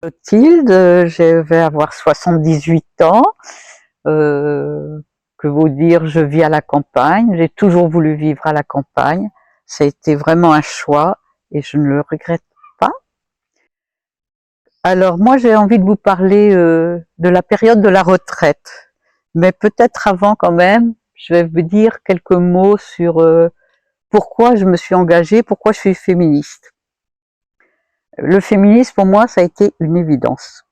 Clotilde, je vais avoir 78 ans. Euh, que vous dire, je vis à la campagne. J'ai toujours voulu vivre à la campagne. Ça a été vraiment un choix et je ne le regrette pas. Alors moi, j'ai envie de vous parler de la période de la retraite. Mais peut-être avant quand même, je vais vous dire quelques mots sur pourquoi je me suis engagée, pourquoi je suis féministe. Le féminisme, pour moi, ça a été une évidence.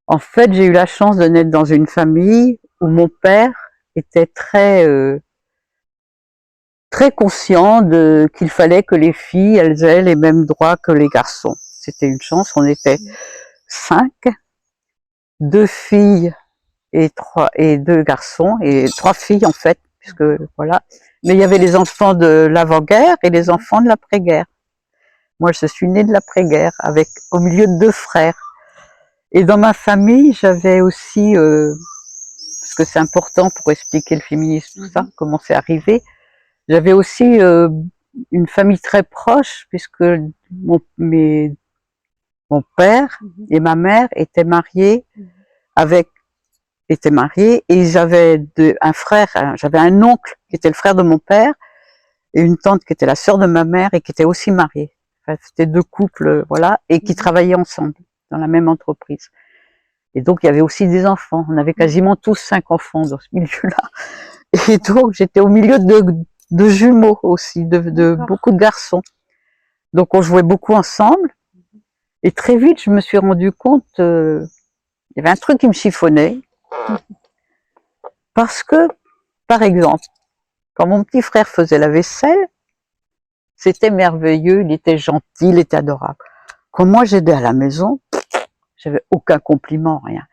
En fait, j'ai eu la chance de naître dans une famille où mon père était très conscient de qu'il fallait que les filles, elles aient les mêmes droits que les garçons. C'était une chance, on était 5, 2 filles et 2 garçons, et 3 filles en fait, puisque voilà. Mais il y avait les enfants de l'avant-guerre et les enfants de l'après-guerre. Moi, je suis née de l'après-guerre, avec au milieu de 2 frères. Et dans ma famille, j'avais aussi parce que c'est important pour expliquer le féminisme, tout ça, comment c'est arrivé. J'avais aussi une famille très proche, puisque mon, mes, mon père et ma mère étaient mariés et j'avais un frère, j'avais un oncle qui était le frère de mon père et une tante qui était la sœur de ma mère et qui était aussi mariée. Enfin, c'était 2 couples, voilà, et qui travaillaient ensemble dans la même entreprise. Et donc il y avait aussi des enfants. On avait quasiment tous 5 enfants dans ce milieu-là. Et donc, j'étais au milieu de jumeaux aussi, de beaucoup de garçons. Donc, on jouait beaucoup ensemble. Et très vite, je me suis rendu compte, il y avait un truc qui me chiffonnait. Parce que, par exemple, quand mon petit frère faisait la vaisselle, c'était merveilleux, il était gentil, il était adorable. Quand moi j'aidais à la maison, j'avais aucun compliment, rien.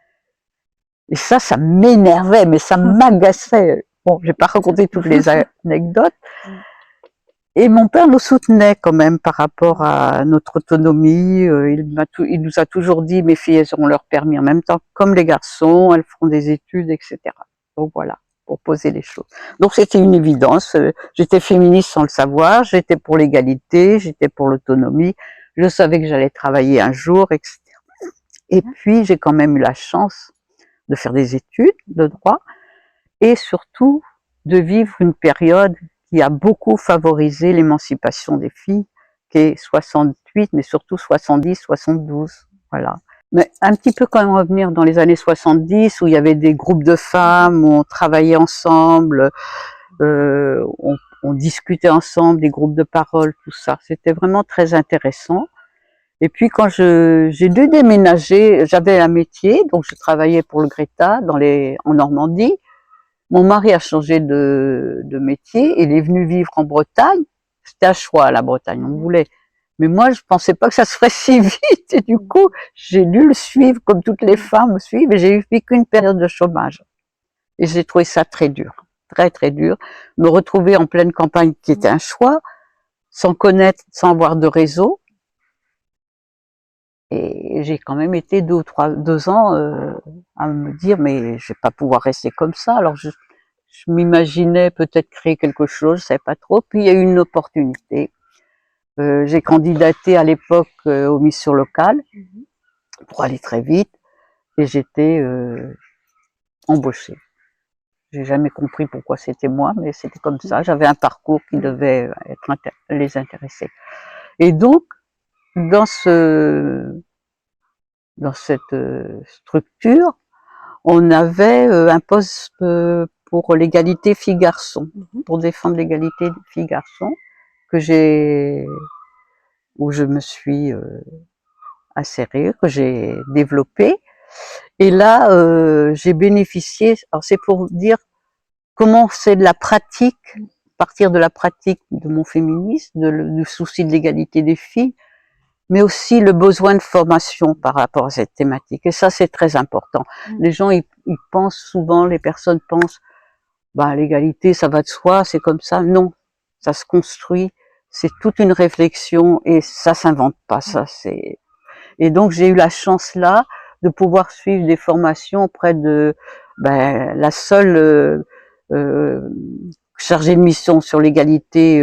Et ça m'énervait, mais ça m'agaçait. Bon, je vais pas raconter toutes les anecdotes. Et mon père nous soutenait quand même par rapport à notre autonomie. Il nous a toujours dit, mes filles, elles auront leur permis en même temps, comme les garçons, elles feront des études, etc. Donc voilà, pour poser les choses. Donc c'était une évidence. J'étais féministe sans le savoir, j'étais pour l'égalité, j'étais pour l'autonomie. Je savais que j'allais travailler un jour, etc. Et puis j'ai quand même eu la chance de faire des études de droit et surtout de vivre une période qui a beaucoup favorisé l'émancipation des filles, qui est 68, mais surtout 70, 72, voilà. Mais un petit peu quand même revenir dans les années 70, où il y avait des groupes de femmes, où on travaillait ensemble, on discutait ensemble, des groupes de parole, tout ça. C'était vraiment très intéressant. Et puis quand j'ai dû déménager, j'avais un métier, donc je travaillais pour le Greta en Normandie. Mon mari a changé de métier, il est venu vivre en Bretagne. C'était un choix, la Bretagne, on voulait. Mais moi, je pensais pas que ça se ferait si vite. Et du coup, j'ai dû le suivre comme toutes les femmes suivent. Et j'ai eu vécu une période de chômage. Et j'ai trouvé ça très dur, très très dur. Me retrouver en pleine campagne, qui était un choix, sans connaître, sans avoir de réseau. Et j'ai quand même été 2 ans à me dire, mais je vais pas pouvoir rester comme ça. Alors je m'imaginais peut-être créer quelque chose, je savais pas trop. Puis il y a eu une opportunité. J'ai candidaté à l'époque aux missions locales pour aller très vite et j'étais embauchée. J'ai jamais compris pourquoi c'était moi, mais c'était comme ça. J'avais un parcours qui devait les intéresser. Et donc, dans cette structure, on avait un poste pour l'égalité filles-garçons, pour défendre l'égalité filles-garçons, où je me suis insérée, que j'ai développée. Et là, j'ai bénéficié, alors c'est pour dire comment c'est de la pratique, partir de la pratique de mon féminisme, du souci de l'égalité des filles, mais aussi le besoin de formation par rapport à cette thématique. Et ça, c'est très important. Les gens, ils pensent souvent, les personnes pensent, bah, l'égalité, ça va de soi, c'est comme ça. Non, ça se construit, c'est toute une réflexion et ça s'invente pas, ça c'est... Et donc, j'ai eu la chance là de pouvoir suivre des formations auprès de la seule chargée de mission sur l'égalité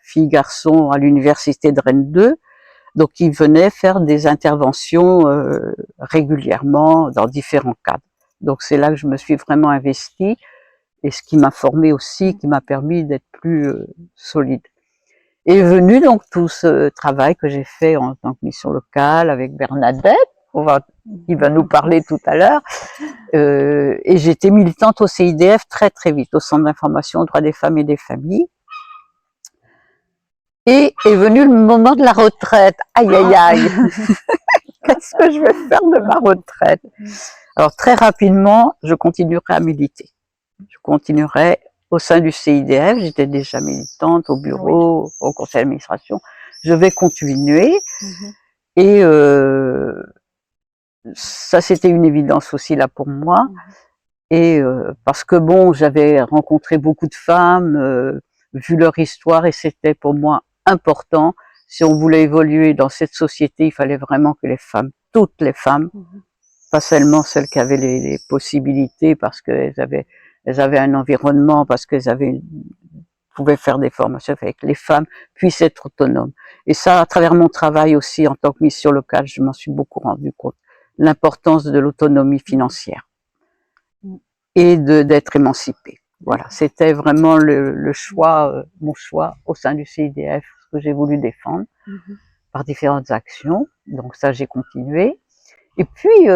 filles-garçons à l'université de Rennes 2, Donc ils venaient faire des interventions régulièrement dans différents cadres. Donc c'est là que je me suis vraiment investie et ce qui m'a formée aussi, qui m'a permis d'être plus solide. Et est venu donc tout ce travail que j'ai fait en tant que mission locale avec Bernadette, qui va nous parler tout à l'heure. Et j'étais militante au CIDF très très vite, au Centre d'information aux droits des femmes et des familles. Et est venu le moment de la retraite. Aïe aïe aïe. Qu'est-ce que je vais faire de ma retraite? Alors très rapidement, je continuerai à militer. Je continuerai au sein du CIDF, j'étais déjà militante au bureau, au conseil d'administration. Je vais continuer. Et ça, c'était une évidence aussi là pour moi. Et parce que bon, j'avais rencontré beaucoup de femmes, vu leur histoire, et c'était pour moi important. Si on voulait évoluer dans cette société, il fallait vraiment que les femmes, toutes les femmes, pas seulement celles qui avaient les possibilités parce qu'elles avaient un environnement, parce qu'elles pouvaient faire des formations, avec les femmes puissent être autonomes. Et ça, à travers mon travail aussi en tant que mission locale, je m'en suis beaucoup rendu compte. L'importance de l'autonomie financière et d'être émancipée. Voilà, c'était vraiment le choix, mon choix au sein du CIDF, ce que j'ai voulu défendre par différentes actions. Donc ça, j'ai continué. Et puis,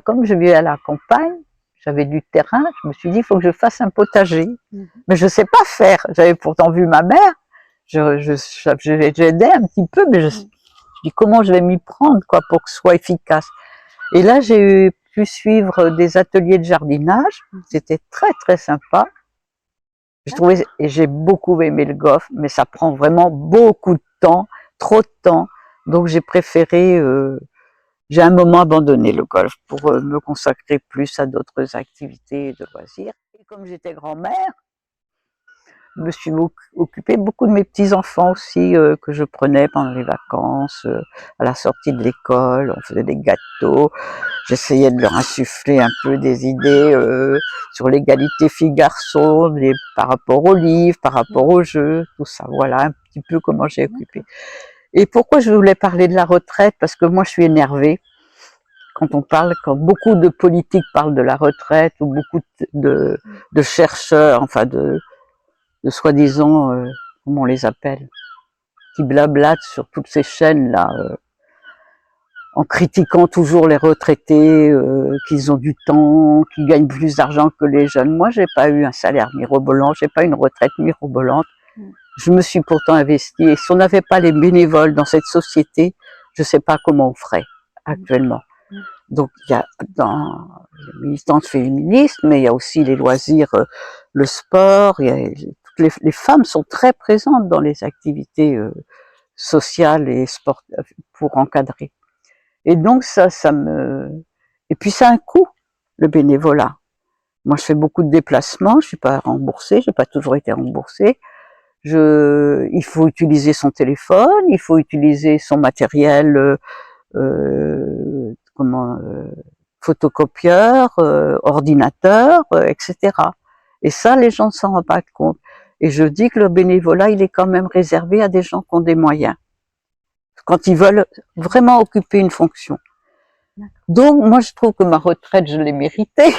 comme je vivais à la campagne, j'avais du terrain, je me suis dit, il faut que je fasse un potager. Mais je sais pas faire. J'avais pourtant vu ma mère, j'aidais un petit peu, mais je dis comment je vais m'y prendre quoi pour que ce soit efficace. Et là, j'ai pu suivre des ateliers de jardinage. C'était très très sympa. Et j'ai beaucoup aimé le golf, mais ça prend vraiment beaucoup de temps, trop de temps. Donc j'ai préféré, j'ai un moment abandonné le golf pour me consacrer plus à d'autres activités de loisirs. Et comme j'étais grand-mère, je me suis occupée beaucoup de mes petits-enfants aussi, que je prenais pendant les vacances, à la sortie de l'école, on faisait des gâteaux, j'essayais de leur insuffler un peu des idées sur l'égalité filles-garçons, par rapport aux livres, par rapport aux jeux, tout ça, voilà un petit peu comment j'ai occupé. Et pourquoi je voulais parler de la retraite? Parce que moi je suis énervée quand beaucoup de politiques parlent de la retraite, ou beaucoup de chercheurs, enfin de soi-disant, comment on les appelle, qui blablatent sur toutes ces chaînes-là, en critiquant toujours les retraités, qu'ils ont du temps, qu'ils gagnent plus d'argent que les jeunes. Moi, j'ai pas eu un salaire mirobolant, j'ai pas une retraite mirobolante. Je me suis pourtant investie, et si on n'avait pas les bénévoles dans cette société, je sais pas comment on ferait actuellement. Donc, il y a dans les militantes féministes, mais il y a aussi les loisirs, le sport, les femmes sont très présentes dans les activités sociales et sportives pour encadrer. Et donc et puis ça a un coût, le bénévolat. Moi, je fais beaucoup de déplacements, je suis pas remboursée, j'ai pas toujours été remboursée. Il faut utiliser son téléphone, il faut utiliser son matériel, photocopieur, ordinateur, etc. Et ça, les gens ne s'en rendent pas compte. Et je dis que le bénévolat, il est quand même réservé à des gens qui ont des moyens, quand ils veulent vraiment occuper une fonction. Donc, moi, je trouve que ma retraite, je l'ai méritée,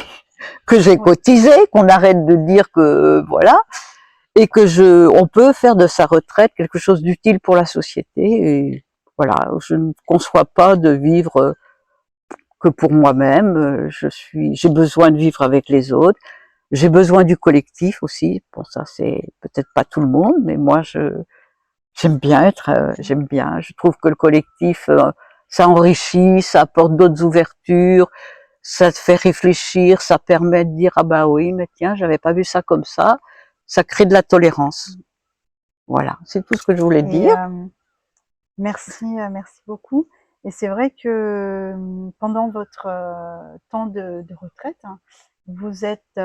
que j'ai cotisé, qu'on arrête de dire que, voilà, et que on peut faire de sa retraite quelque chose d'utile pour la société. Et voilà, je ne conçois pas de vivre que pour moi-même. J'ai besoin de vivre avec les autres. J'ai besoin du collectif aussi. Pour ça, c'est peut-être pas tout le monde, mais moi, j'aime bien j'aime bien. Je trouve que le collectif, ça enrichit, ça apporte d'autres ouvertures, ça te fait réfléchir, ça permet de dire ah bah oui, mais tiens, j'avais pas vu ça comme ça. Ça crée de la tolérance. Voilà, c'est tout ce que je voulais dire. Merci, merci beaucoup. Et c'est vrai que pendant votre temps de retraite, hein, vous êtes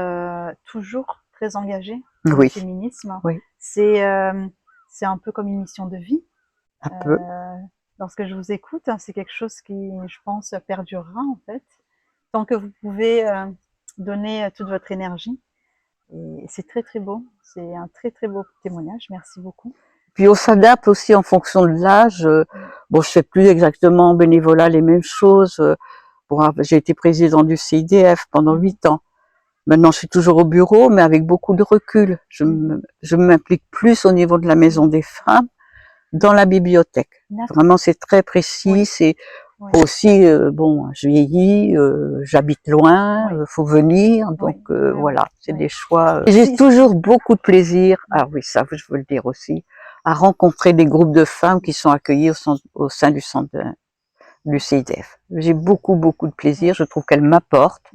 toujours très engagé dans le féminisme. Oui. C'est un peu comme une mission de vie. Un peu. Lorsque je vous écoute, c'est quelque chose qui, je pense, perdurera en fait, tant que vous pouvez donner toute votre énergie. Et c'est très très beau. C'est un très très beau témoignage. Merci beaucoup. Puis on s'adapte aussi en fonction de l'âge. Bon, je fais plus exactement en bénévolat les mêmes choses. Bon, j'ai été président du CIDF pendant 8 ans. Maintenant, je suis toujours au bureau, mais avec beaucoup de recul. Je m'implique plus au niveau de la maison des femmes, dans la bibliothèque. Vraiment, c'est très précis. Oui. C'est Oui. aussi, bon, je vieillis, j'habite loin, Oui. faut venir, donc Oui. voilà, c'est Oui. des choix. J'ai toujours beaucoup de plaisir, ah oui, ça, je veux le dire aussi, à rencontrer des groupes de femmes qui sont accueillies au sein du centre du CIDF. J'ai beaucoup de plaisir. Je trouve qu'elles m'apportent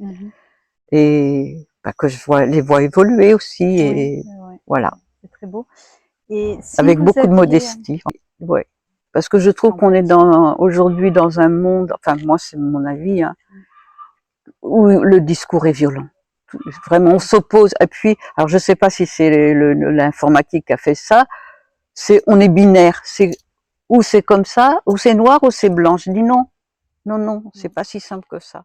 et bah, que les vois évoluer aussi. Et voilà. C'est très beau. Et si avec vous beaucoup de aviez... modestie. Ouais. Parce que je trouve qu'on est aujourd'hui dans un monde, enfin moi c'est mon avis, hein, où le discours est violent. Vraiment, on s'oppose. Et puis, alors je sais pas si c'est l'informatique qui a fait ça, on est binaire. Ou c'est comme ça, ou c'est noir, ou c'est blanc. Je dis non, non, c'est pas si simple que ça.